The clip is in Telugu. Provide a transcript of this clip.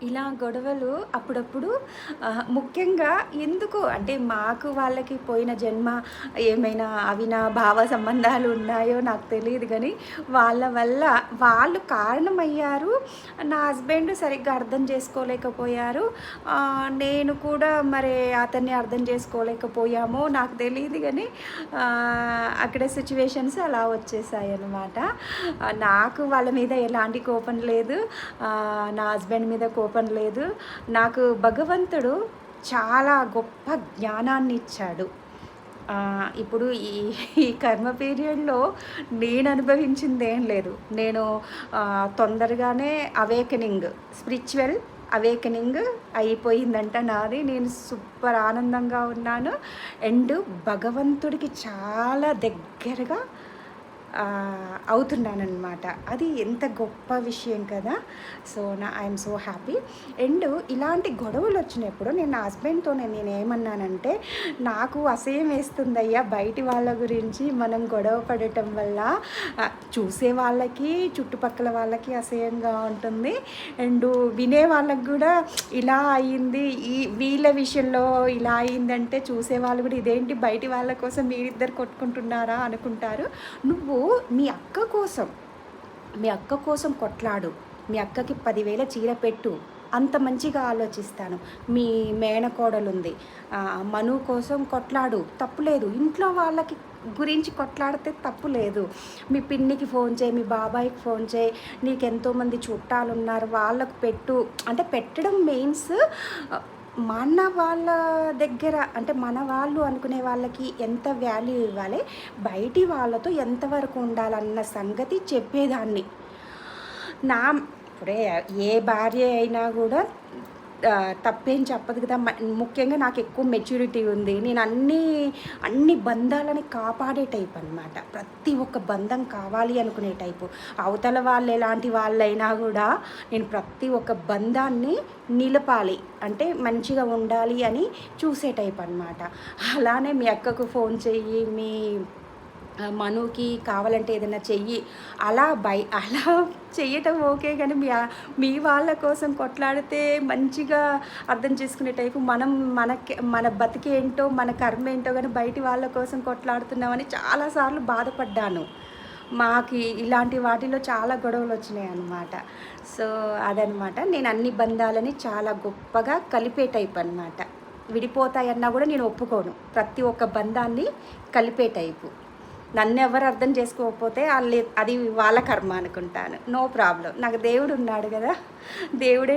ఇలా గొడవలు అప్పుడప్పుడు ముఖ్యంగా ఎందుకో అంటే మాకు వాళ్ళకి పోయిన జన్మ ఏమైనా అవినా భావ సంబంధాలు ఉన్నాయో నాకు తెలీదు గానీ, వాళ్ళ వల్ల వాళ్ళు కారణమయ్యారు. నా హస్బెండ్ సరిగ్గా అర్థం చేసుకోలేకపోయారు. నేను కూడా మరి అతన్ని అర్థం చేసుకోలేకపోయామో నాకు తెలీదు గానీ, అక్కడ సిట్యుయేషన్స్ అలా వచ్చేసాయన్నమాట. నాకు వాళ్ళ మీద ఎలాంటి కోపం లేదు. నా హస్బెండ్ మీద కోపం లేదు. నాకు భగవంతుడు చాలా గొప్ప జ్ఞానాన్ని ఇచ్చాడు. ఇప్పుడు ఈ కర్మ పీరియడ్‌లో నేను అనుభవించిందేం లేదు. నేను తొందరగానే స్పిరిచ్యువల్ అవేకెనింగ్ అయిపోయిందంట నాది. నేను సూపర్ ఆనందంగా ఉన్నాను. అండ్ భగవంతుడికి చాలా దగ్గరగా అవుతున్నానన్నమాట. అది ఎంత గొప్ప విషయం కదా! So, I'm so happy. And ఇలాంటి గొడవలు వచ్చినప్పుడు నేను నా హస్బెండ్‌తో నేనేమన్నానంటే, నాకు అసహ్యం వేస్తుందయ్యా బయటి వాళ్ళ గురించి మనం గొడవ పడటం వల్ల. చూసే వాళ్ళకి, చుట్టుపక్కల వాళ్ళకి అసహ్యంగా ఉంటుంది. అండ్ వినే వాళ్ళకి కూడా ఇలా అయింది, వీళ్ళ విషయంలో ఇలా అయిందంటే చూసేవాళ్ళు కూడా ఇదేంటి బయటి వాళ్ళ కోసం మీరిద్దరు కొట్టుకుంటున్నారా అనుకుంటారు. నువ్వు మీ అక్క కోసం కొట్లాడు. మీ అక్కకి 10,000 చీర పెట్టు. అంత మంచిగా ఆలోచిస్తాను. మీ మేనకోడలుంది, మను కోసం కొట్లాడు, తప్పులేదు. ఇంట్లో వాళ్ళకి గురించి కొట్లాడితే తప్పు లేదు. మీ పిన్నికి ఫోన్ చేయి, మీ బాబాయికి ఫోన్ చేయి, నీకెంతోమంది చుట్టాలున్నారు వాళ్ళకు పెట్టు. అంటే పెట్టడం మీన్స్ మన వాళ్ళ దగ్గర అంటే మన వాళ్ళు అనుకునే వాళ్ళకి ఎంత వాల్యూ ఇవ్వాలి, బయటి వాళ్ళతో ఎంతవరకు ఉండాలన్న సంగతి చెప్పేదాన్ని. నా ఇప్పుడే ఏ భార్య అయినా కూడా తప్పేం చెప్పదు కదా. ముఖ్యంగా నాకు ఎక్కువ మెచ్యూరిటీ ఉంది. నేను అన్ని బంధాలని కాపాడే టైప్ అనమాట. ప్రతి ఒక్క బంధం కావాలి అనుకునే టైపు. అవతల వాళ్ళు ఎలాంటి వాళ్ళైనా కూడా నేను ప్రతి ఒక్క బంధాన్ని నిలపాలి అంటే మంచిగా ఉండాలి అని చూసే టైప్ అనమాట. అలానే మీ అక్కకు ఫోన్ చెయ్యి, మీ మనుకి కావాలంటే ఏదైనా చెయ్యి, అలా చెయ్యటం ఓకే. కానీ మీ వాళ్ళ కోసం కొట్లాడితే మంచిగా అర్థం చేసుకునే టైపు. మన బతికేంటో మన కర్మ ఏంటో కానీ బయటి వాళ్ళ కోసం కొట్లాడుతున్నామని చాలాసార్లు బాధపడ్డాను. మాకు ఇలాంటి వాటిలో చాలా గొడవలు వచ్చినాయి అన్నమాట. సో అదనమాట. నేను అన్ని బంధాలని చాలా గొప్పగా కలిపే టైప్ అనమాట. విడిపోతాయన్నా కూడా నేను ఒప్పుకోను. ప్రతి ఒక్క బంధాన్ని కలిపే టైపు. నన్నెవరు అర్థం చేసుకోకపోతే అది వాళ్ళ కర్మ అనుకుంటాను. No problem. నాకు దేవుడు ఉన్నాడు కదా, దేవుడే